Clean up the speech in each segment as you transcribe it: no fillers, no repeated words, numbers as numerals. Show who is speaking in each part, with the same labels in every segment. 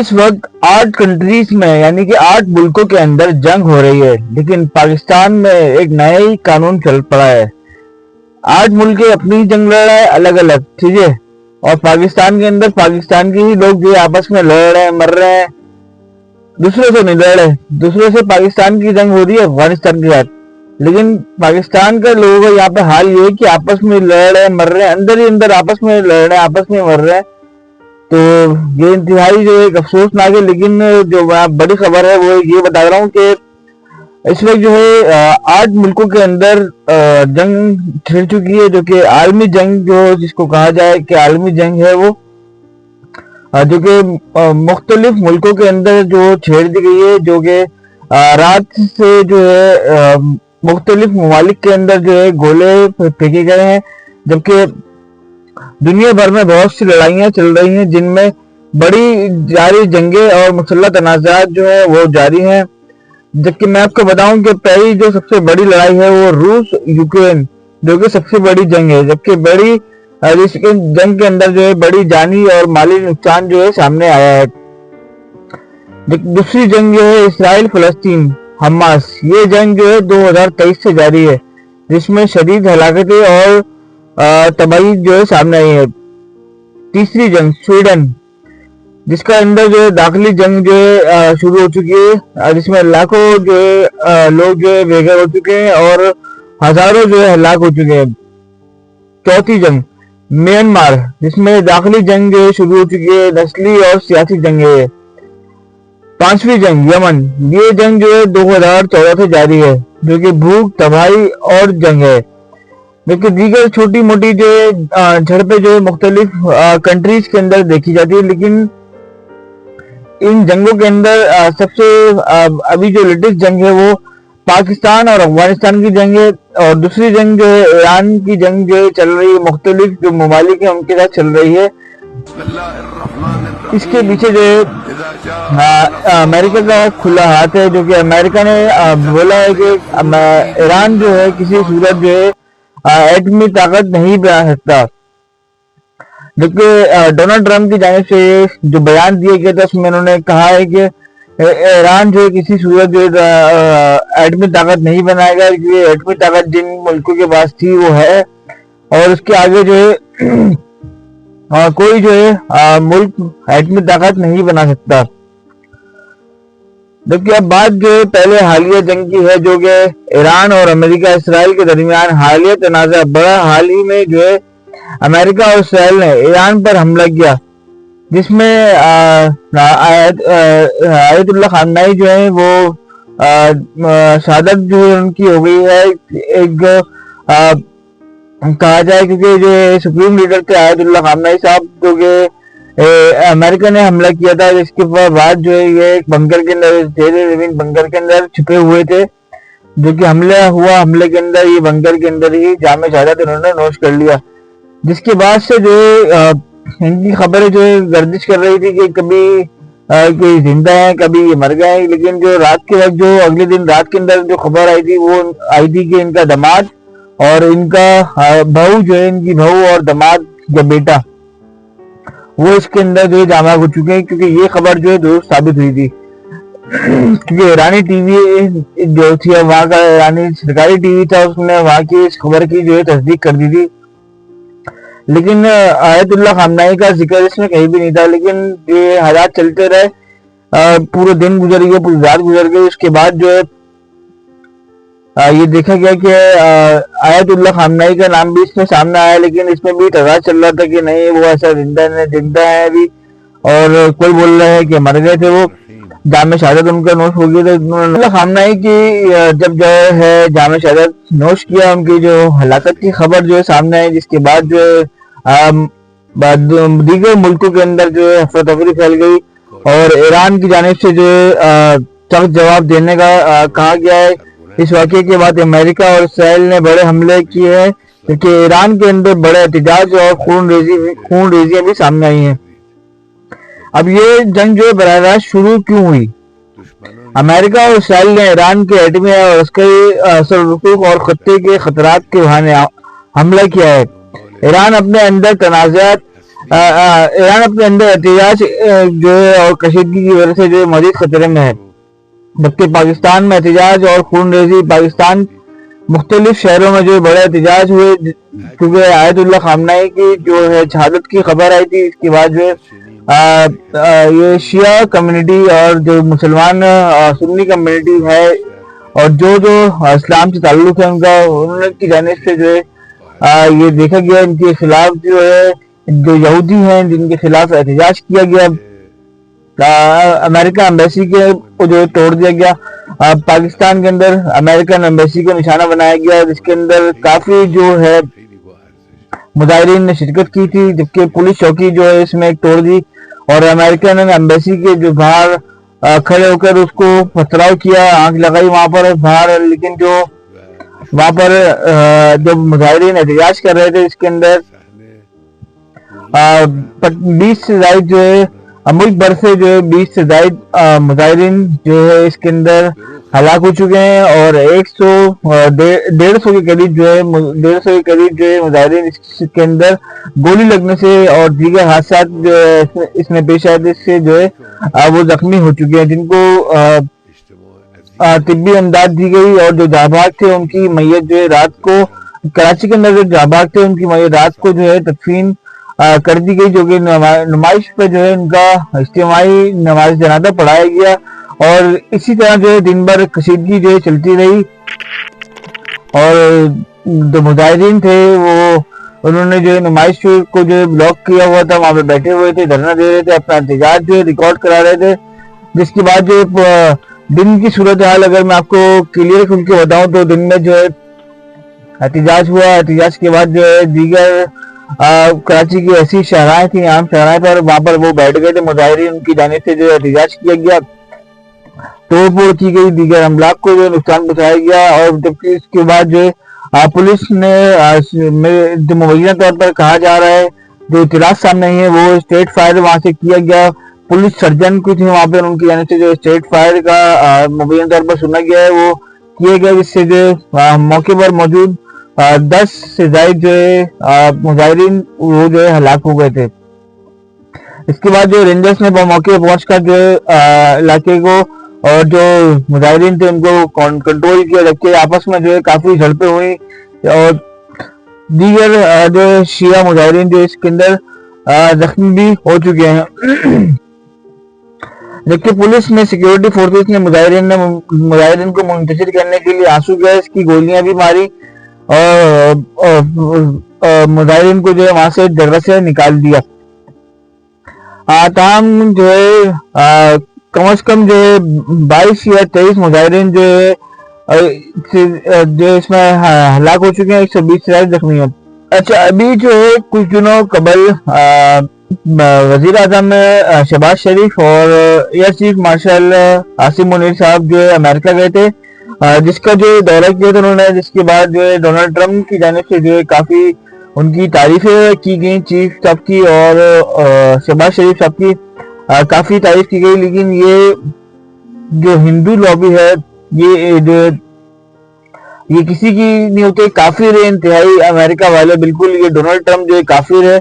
Speaker 1: اس وقت 8 کنٹریز میں یعنی کہ 8 ملکوں کے اندر جنگ ہو رہی ہے، لیکن پاکستان میں ایک نیا ہی قانون چل پڑا ہے۔ 8 ملک اپنی جنگ لڑ رہے ہیں الگ الگ، ٹھیک ہے، اور پاکستان کے اندر پاکستان کے ہی لوگ جو آپس میں لڑ رہے ہیں، مر رہے ہیں، دوسرے سے نہیں لڑ رہے۔ دوسرے سے پاکستان کی جنگ ہو رہی ہے افغانستان کے ساتھ، لیکن پاکستان کا لوگوں کا یہاں پہ حال یہ ہے کہ آپس میں لڑ رہے ہیں، مر رہے ہیں، اندر ہی اندر آپس میں لڑ رہے ہیں، آپس میں مر رہے ہیں۔ تو یہ انتہائی جو ایک افسوسناک ہے، لیکن جو میں بڑی خبر ہے وہ یہ بتا رہا ہوں کہ اس وقت جو ہے 8 ملکوں کے اندر جنگ چھڑ چکی ہے، جو کہ عالمی جنگ جو جس کو کہا جائے کہ عالمی جنگ ہے وہ، جو کہ مختلف ملکوں کے اندر جو چھیڑ دی گئی ہے، جو کہ رات سے جو ہے مختلف ممالک کے اندر جو ہے گولے پھینکے گئے ہیں، جبکہ دنیا بھر میں بہت سی لڑائیاں چل رہی ہیں جن میں بڑی جاری جنگیں اور مسلح تنازعات جو ہے وہ جاری ہیں۔ جبکہ میں آپ کو بتاؤں کہ پہلی جو سب سے بڑی لڑائی ہے وہ روس یوکرین، جو کہ سب سے بڑی جنگ ہے، جبکہ بڑی اس جنگ کے اندر جو ہے بڑی جانی اور مالی نقصان جو ہے سامنے آیا ہے۔ دوسری جنگ جو ہے اسرائیل فلسطین حماس، یہ جنگ جو ہے 2023 سے جاری ہے، جس میں شدید ہلاکتیں اور تباہی جو ہے سامنے آئی ہے۔ تیسری جنگ سویڈن، جس کا اندر جو ہے داخلی جنگ جو ہے شروع ہو چکی ہے، جس میں لاکھوں جو ہے لوگ جو ہے بے گھر ہو چکے ہیں اور ہزاروں جو ہے ہلاک ہو چکے ہیں۔ چوتھی جنگ میانمار، جس میں داخلی جنگ جو ہے شروع ہو چکی ہے، نسلی اور سیاسی جنگ ہے۔ پانچویں جنگ یمن، یہ جنگ جو ہے 2014 سے جاری ہے، جو کہ بھوک، تباہی اور جنگ ہے۔ لیکن دیگر چھوٹی موٹی جو ہے جھڑپیں جو ہے مختلف کنٹریز کے اندر دیکھی جاتی ہے، لیکن ان جنگوں کے اندر سب سے ابھی جو لیٹسٹ جنگ ہے وہ پاکستان اور افغانستان کی جنگ ہے، اور دوسری جنگ جو ہے ایران کی جنگ جو ہے چل رہی ہے، مختلف جو ممالک ہیں ان کے ساتھ چل رہی ہے۔ اس کے پیچھے جو ہے امریکہ کا کھلا ہاتھ ہے، جو کہ امریکہ نے بولا ہے کہ ایران جو ہے کسی صورت جو ہے ایٹمی طاقت نہیں بنا سکتا، جبکہ ڈونلڈ ٹرمپ کی جانب سے جو بیان دیا گیا تھا اس میں انہوں نے کہا ہے کہ ایران جو ہے کسی صورت جو ایٹمی طاقت نہیں بنائے گا، کیونکہ ایٹمی طاقت جن ملکوں کے پاس تھی وہ ہے، اور اس کے آگے جو ہے کوئی جو ہے ملک ایٹمی طاقت نہیں بنا سکتا۔ جبکہ اب بات جو ہے پہلے حالیہ جنگ کی ہے، جو کہ ایران اور امریکہ اسرائیل کے درمیان حالیہ تنازع بڑا۔ حال ہی میں جو ہے امریکہ اور اسرائیل نے ایران پر حملہ کیا، جس میں آیت اللہ خامنئی جو ہے وہ شہادت جو ہے ان کی ہو گئی ہے۔ ایک کہا جائے کیونکہ جو سپریم لیڈر تھے آیت اللہ خامنئی صاحب، جو کہ امریکہ نے حملہ کیا تھا، جس کے بعد جو ہے یہ ایک بنکر کے اندر بنکر کے اندر چھپے ہوئے تھے، جو کہ حملے کے اندر یہ بنکر کے اندر ہی جامع شہادت انہوں نے نوش کر لیا، جس کے بعد سے جو ہے ان کی خبریں جو ہے گردش کر رہی تھی کہ کبھی کہ زندہ ہیں، کبھی یہ مر گئے ہیں، لیکن جو رات کے وقت جو اگلے دن رات کے اندر جو خبر آئی تھی وہ آئی تھی کہ ان کا داماد اور ان کا بہو جو ہے، ان کی بہو اور داماد یا بیٹا، وہ اس کے اندر جو ہے جامع ہو چکے ہیں، کیونکہ یہ خبر جو ہے درست ثابت ہوئی تھی، کیونکہ ایرانی ٹی وی جو تھی وہاں کا ایرانی سرکاری ٹی وی تھا، اس نے وہاں کی اس خبر کی جو ہے تصدیق کر دی تھی، لیکن آیت اللہ خامنئی کا ذکر اس میں کہیں بھی نہیں تھا۔ لیکن یہ حالات چلتے رہے، پورے دن گزر گئے، پوری رات گزر گئی، اس کے بعد جو ہے یہ دیکھا گیا کہ آیت اللہ خامنئی کا نام بھی اس میں سامنے آیا، لیکن اس میں بھی تضاد چل رہا تھا کہ نہیں وہ ایسا زندہ ہے ابھی، اور کوئی بول رہا ہے کہ مر گئے تھے، وہ جامع شہادت ان کا نوش ہو گیا تھا۔ اللہ خامنئی کی جب جو ہے جامع شہادت نوش کیا، ان کی جو ہلاکت کی خبر جو ہے سامنے آئی، جس کے بعد جو ہے دیگر ملکوں کے اندر جو ہے افراتفری پھیل گئی، اور ایران کی جانب سے جو ہے سخت جواب دینے کا کہا گیا ہے۔ اس واقعے کے بعد امریکہ اور اسرائیل نے بڑے حملے کیے ہیں، کیونکہ ایران کے اندر بڑے احتجاج اور خون ریزیاں بھی سامنے آئی ہیں۔ اب یہ جنگ جو ہے براہ راست شروع کیوں ہوئی؟ امریکہ اور اسرائیل نے ایران کے ایٹمی اور عسکری اثر رسوخ اور خطے کے خطرات کے بہانے حملہ کیا ہے۔ ایران اپنے اندر تنازعات ایران اپنے اندر احتجاج جو ہے اور کشیدگی کی وجہ سے جو ہے مزید خطرے میں ہے، جبکہ پاکستان میں احتجاج اور خون ریزی پاکستان مختلف شہروں میں جو بڑے احتجاج ہوئے، کیونکہ آیت اللہ خامنہئی کی جو ہے شہادت کی خبر آئی تھی۔ اس کے بعد جو ہے یہ شیعہ کمیونٹی اور جو مسلمان سنی کمیونٹی ہے اور جو اسلام سے تعلق ہے انہوں کی جانب سے جو ہے یہ دیکھا گیا ان کے خلاف جو ہے جو یہودی ہیں جن کے خلاف احتجاج کیا گیا، امریکہ ایمبیسی کے جو توڑ دیا گیا، پاکستان کے اندر امریکن ایمبیسی کو نشانہ بنایا گیا، جس کے اندر کافی جو ہے مظاہرین نے شرکت کی تھی، جبکہ پولیس چوکی جو ہے اس میں ایک توڑ دی اور امریکن ایمبیسی کے جو باہر کھڑے ہو کر اس کو پتھراؤ کیا، آنکھ لگائی وہاں پر باہر، لیکن جو وہاں پر جب مظاہرین احتجاج کر رہے تھے اس کے اندر 20 سے زائد جو ہے ملک بھر سے جو ہے 20 سے زائد مظاہرین جو ہے اس کے اندر ہلاک ہو چکے ہیں اور 150 کے قریب جو ہے مظاہرین اس کے اندر گولی لگنے سے اور دیگر حادثات جو اس میں پیش آئے سے جو ہے وہ زخمی ہو چکے ہیں، جن کو طبی امداد دی گئی اور جو جاباغ تھے ان کی میت جو ہے رات کو کراچی کے اندر جو جاباغ تھے ان کی میت رات کو جو ہے تدفین کر دی گئی، جو کہ نمائش پہ جو ہے ان کا اجتماعی نماز جنازہ پڑھایا گیا اور اسی طرح جو ہے دن بھر کشیدگی جو ہے چلتی رہی اور جو مظاہرین تھے انہوں نے جو ہے نمائش کو جو ہے بلاک کیا ہوا تھا، وہاں پہ بیٹھے ہوئے تھے، دھرنا دے رہے تھے، اپنا احتجاج جو ہے ریکارڈ کرا رہے تھے، جس کے بعد جو دن کی صورتحال اگر میں آپ کو کلیئر کھل کے بتاؤں تو دن میں جو ہے احتجاج ہوا، احتجاج کے بعد جو ہے دیگر کراچی کی ایسی شاہراہیں تھیں، عام شاہراہیں پر وہاں پر وہ بیٹھ گئے تھے مظاہرین، ان کی جانب سے جو احتجاج کیا گیا، توڑ پھوڑ کی گئی، دیگر املاک کو جو نقصان پہنچایا گیا اور جبکہ اس کے بعد جو پولیس نے جو مبینہ طور پر کہا جا رہا ہے جو اطلاعات سامنے آئی ہے وہ اسٹیٹ فائر وہاں سے کیا گیا، پولیس سرجن کو تھے وہاں پہ، ان کی جانب سے جو اسٹیٹ فائر کا مبینہ طور پر سنا گیا ہے وہ کیے گئے، جس سے جو موقع پر موجود 10 سے زائد جو ہے مظاہرین وہ جو ہے ہلاک ہو گئے تھے۔ اس کے بعد جو رینجرز نے موقع پہنچ کر جو ہے علاقے کو اور جو مظاہرین تھے ان کو کنٹرول کیا، جبکہ آپس میں جو ہے کافی جھڑپیں ہوئی اور دیگر جو شیعہ مظاہرین جو اس کے اندر زخمی بھی ہو چکے ہیں، جبکہ پولیس نے سیکیورٹی فورسز نے مظاہرین کو منتشر کرنے کے لیے آنسو گیس کی گولیاں بھی ماری اور مظاہرین کو جو ہے وہاں سے جگہ سے نکال دیا۔ تاہم جو ہے کم از کم جو ہے 22 یا 23 مظاہرین جو اس میں ہلاک ہو چکے ہیں، 120 سے زائد زخمی ہیں۔ اچھا، ابھی جو ہے کچھ دنوں قبل وزیر اعظم شہباز شریف اور air chief marshal Asim Munir صاحب جو ہے امریکہ گئے تھے، جس کا جو دورہ کیا تھا انہوں نے، جس کے بعد جو ہے ڈونلڈ ٹرمپ کی جانب سے جو ہے کافی ان کی تعریفیں کی گئی، چیف صاحب کی اور شہباز شریف صاحب کی کافی تعریف کی گئی، لیکن یہ جو ہندو لابی ہے یہ کسی کی نہیں ہوتے، کافر ہے انتہائی امریکہ والے، بالکل یہ ڈونلڈ ٹرمپ جو ہے کافر ہے،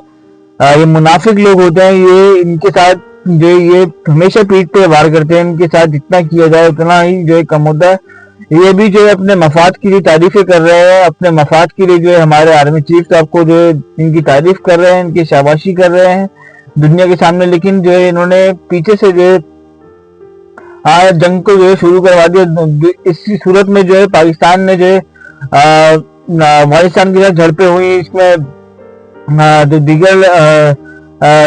Speaker 1: یہ منافق لوگ ہوتے ہیں، یہ ان کے ساتھ جو یہ ہمیشہ پیٹ پہ وار کرتے ہیں، ان کے ساتھ جتنا کیا جائے اتنا ہی جو ہے کم ہوتا ہے، یہ بھی جو ہے اپنے مفاد کے لیے تعریفیں کر رہے ہیں، اپنے مفاد کے لیے جو ہے ہمارے آرمی چیف صاحب کو جو ہے ان کی تعریف کر رہے ہیں، ان کی شاباشی کر رہے ہیں دنیا کے سامنے، لیکن جو ہے انہوں نے پیچھے سے جو ہے جنگ کو جو ہے شروع کروا دیا۔ اس صورت میں جو ہے پاکستان نے جو ہے افغانستان کے ساتھ جھڑپیں ہوئی، اس میں جو دیگر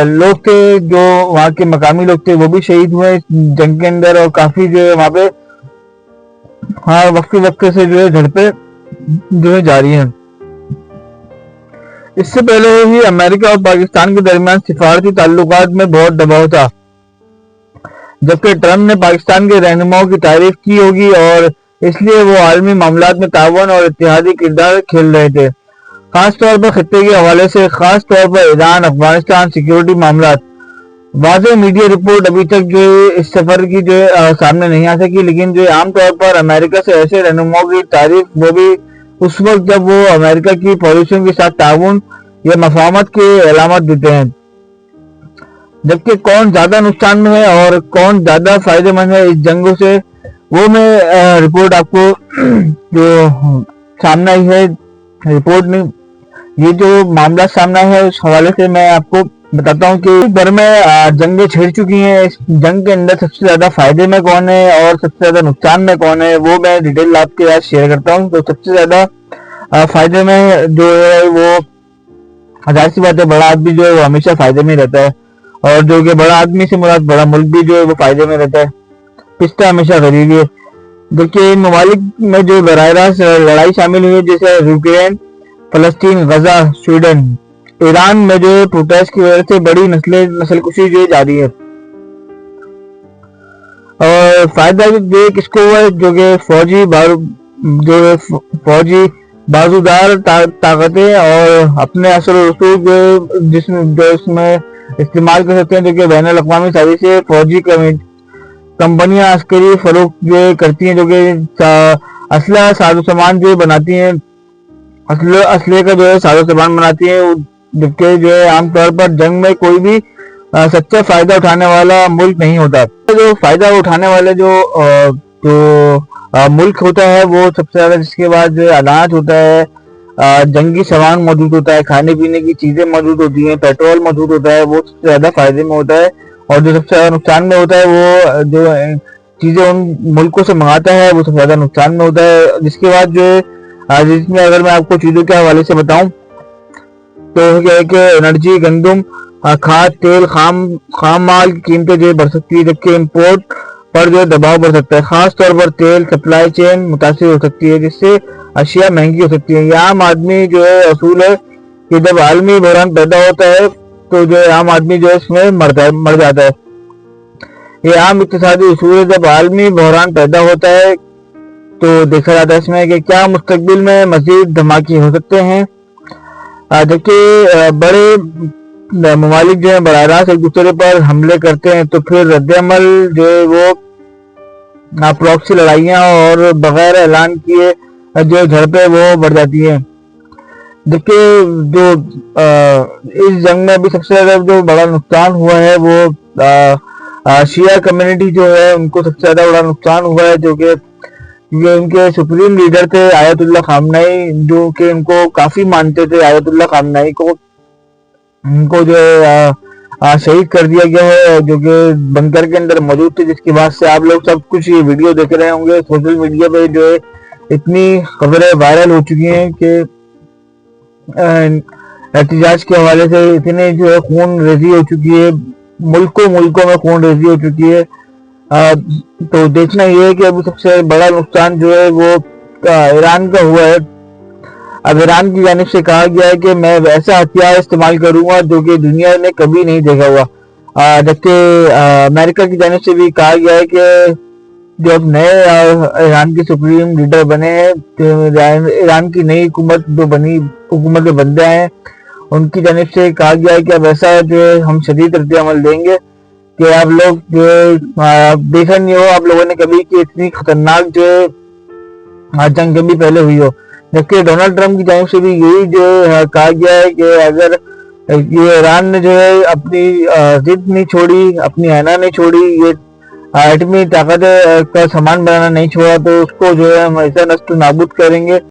Speaker 1: لوگ تھے جو وہاں کے مقامی لوگ تھے وہ بھی شہید ہوئے جنگ کے اندر، اور کافی جو ہے وہاں پہ وقت سے جو ہے جھڑپیں جو ہے جاری ہیں۔ اس سے پہلے ہی امریکہ اور پاکستان کے درمیان سفارتی تعلقات میں بہت دباؤ تھا، جبکہ ٹرمپ نے پاکستان کے رہنماؤں کی تعریف کی ہوگی اور اس لیے وہ عالمی معاملات میں تعاون اور اتحادی کردار کھیل رہے تھے، خاص طور پر خطے کے حوالے سے، خاص طور پر ایران، افغانستان، سیکیورٹی معاملات۔ واضح میڈیا رپورٹ ابھی تک جو اس سفر کی جو سامنے نہیں آ سکی، لیکن جو عام طور پر امریکہ سے ایسے رہنماؤں کی تعریف وہ بھی اس وقت جب وہ امریکہ کی پالیسیوں کے ساتھ تعاون یا مفاہمت کے علامت دیتے ہیں۔ جبکہ کون زیادہ نقصان میں ہے اور کون زیادہ فائدے مند ہے اس جنگوں سے، وہ میں رپورٹ آپ کو جو سامنے آئی ہے، رپورٹ نہیں، یہ جو معاملہ سامنا ہے اس حوالے سے میں آپ کو بتاتا ہوں کہ بھر میں جنگیں چھڑ چکی ہیں. اس جنگ کے اندر سب سے زیادہ فائدے میں کون ہے اور سب سے زیادہ نقصان میں کون ہے، وہ میں ڈیٹیل آپ کے ساتھ شیئر کرتا ہوں. تو سب سے زیادہ فائدے میں جو ہے وہ ظاہر سی بات ہے، بڑا آدمی جو ہے وہ ہمیشہ فائدے میں رہتا ہے، اور جو کہ بڑا آدمی سے مراد بڑا ملک بھی جو ہے وہ فائدے میں رہتا ہے. پچھتا ہمیشہ غریبی ہے. دیکھیے ان ممالک میں جو براہ راست لڑائی شامل ہوئی ہے، جیسے یوکرین، فلسطین، غزہ، سویڈن، ایران میں جو پروٹیسٹ کی وجہ سے بڑی نسل کشی جو جاری ہے. اور فائدہ جو کس کو ہوا ہے، جو کہ فوجی بازودار طاقتیں اور اپنے اثر و رسوخ جو اس میں استعمال کر سکتے ہیں، جو کہ بین الاقوامی سازشیں، فوجی کمپنیاں عسکری فروخت جو کرتی ہیں، جو کہ اسلحہ ساز و سامان جو بناتی ہیں، اسلحے کا جو ہے ساز و سامان بناتی ہیں. جبکہ جو ہے عام طور پر جنگ میں کوئی بھی سچا فائدہ اٹھانے والا ملک نہیں ہوتا. جو فائدہ اٹھانے والے جو ملک ہوتا ہے، وہ سب سے زیادہ جس کے بعد جو اناج ہوتا ہے، جنگی سامان موجود ہوتا ہے، کھانے پینے کی چیزیں موجود ہوتی ہیں، پیٹرول موجود ہوتا ہے، وہ سب سے زیادہ فائدے میں ہوتا ہے. اور جو سب سے زیادہ نقصان میں ہوتا ہے، وہ جو چیزیں ان ملکوں سے منگاتا ہے، وہ سب سے زیادہ نقصان میں ہوتا ہے. جس کے بعد جو جس میں اگر میں آپ کو چیزوں کے حوالے سے بتاؤں تو کیا ہے کہ انرجی، گندم، کھاد، تیل، خام مال کی قیمتیں جو بڑھ سکتی ہے، جبکہ امپورٹ پر جو دباؤ بڑھ سکتا ہے. خاص طور پر تیل سپلائی چین متاثر ہو سکتی ہے، جس سے اشیاء مہنگی ہو سکتی ہیں. یہ عام آدمی جو ہے اصول ہے کہ جب عالمی بحران پیدا ہوتا ہے تو جو عام آدمی جو ہے اس میں مر جاتا ہے. یہ عام اقتصادی اصول ہے. جب عالمی بحران پیدا ہوتا ہے تو دیکھا جاتا ہے اس میں کہ کیا مستقبل میں مزید دھماکے ہو سکتے ہیں. جبکہ بڑے ممالک جو ہیں براہ راست ایک دوسرے پر حملے کرتے ہیں، تو پھر رد عمل جو ہے وہ پراکسی لڑائیاں اور بغیر اعلان کیے جو جھڑپیں وہ بڑھ جاتی ہیں. جبکہ جو اس جنگ میں بھی سب سے زیادہ جو بڑا نقصان ہوا ہے وہ شیعہ کمیونٹی جو ہے ان کو سب سے زیادہ بڑا نقصان ہوا ہے، جو کہ یہ ان کے سپریم لیڈر تھے آیت اللہ خامنئی، جو کہ ان کو کافی مانتے تھے. آیت اللہ خامنئی کو ان کو جو ہے شہید کر دیا گیا ہے، جو کہ بنکر کے اندر موجود تھے. جس کی بعد سے آپ لوگ سب کچھ یہ ویڈیو دیکھ رہے ہوں گے. سوشل میڈیا پہ جو ہے اتنی خبریں وائرل ہو چکی ہیں کہ احتجاج کے حوالے سے اتنے جو ہے خون ریزی ہو چکی ہے، ملکوں میں خون ریزی ہو چکی ہے. تو دیکھنا یہ ہے کہ ابھی سب سے بڑا نقصان جو ہے وہ ایران کا ہوا ہے. اب ایران کی جانب سے کہا گیا ہے کہ میں ویسا ہتھیار استعمال کروں گا جو کہ دنیا نے کبھی نہیں دیکھا ہوا. جبکہ امریکہ کی جانب سے بھی کہا گیا ہے کہ جو اب نئے ایران کے سپریم لیڈر بنے ہیں، ایران کی نئی حکومت جو حکومت کے بندے ہیں، ان کی جانب سے کہا گیا ہے کہ اب ایسا جو ہے ہم شدید رد عمل دیں گے کہ آپ لوگ جو دیکھا نہیں ہو آپ لوگوں نے کبھی کہ اتنی خطرناک جو ہے جنگ کبھی پہلے ہوئی ہو. جبکہ ڈونلڈ ٹرمپ کی جانب سے بھی یہی جو کہا گیا ہے کہ اگر یہ ایران نے جو ہے اپنی ضد نہیں چھوڑی، اپنی ہینا نہیں چھوڑی، یہ ایٹمی طاقت کا سامان بنانا نہیں چھوڑا، تو اس کو جو ہے ہم ایسا نسل نابود کریں گے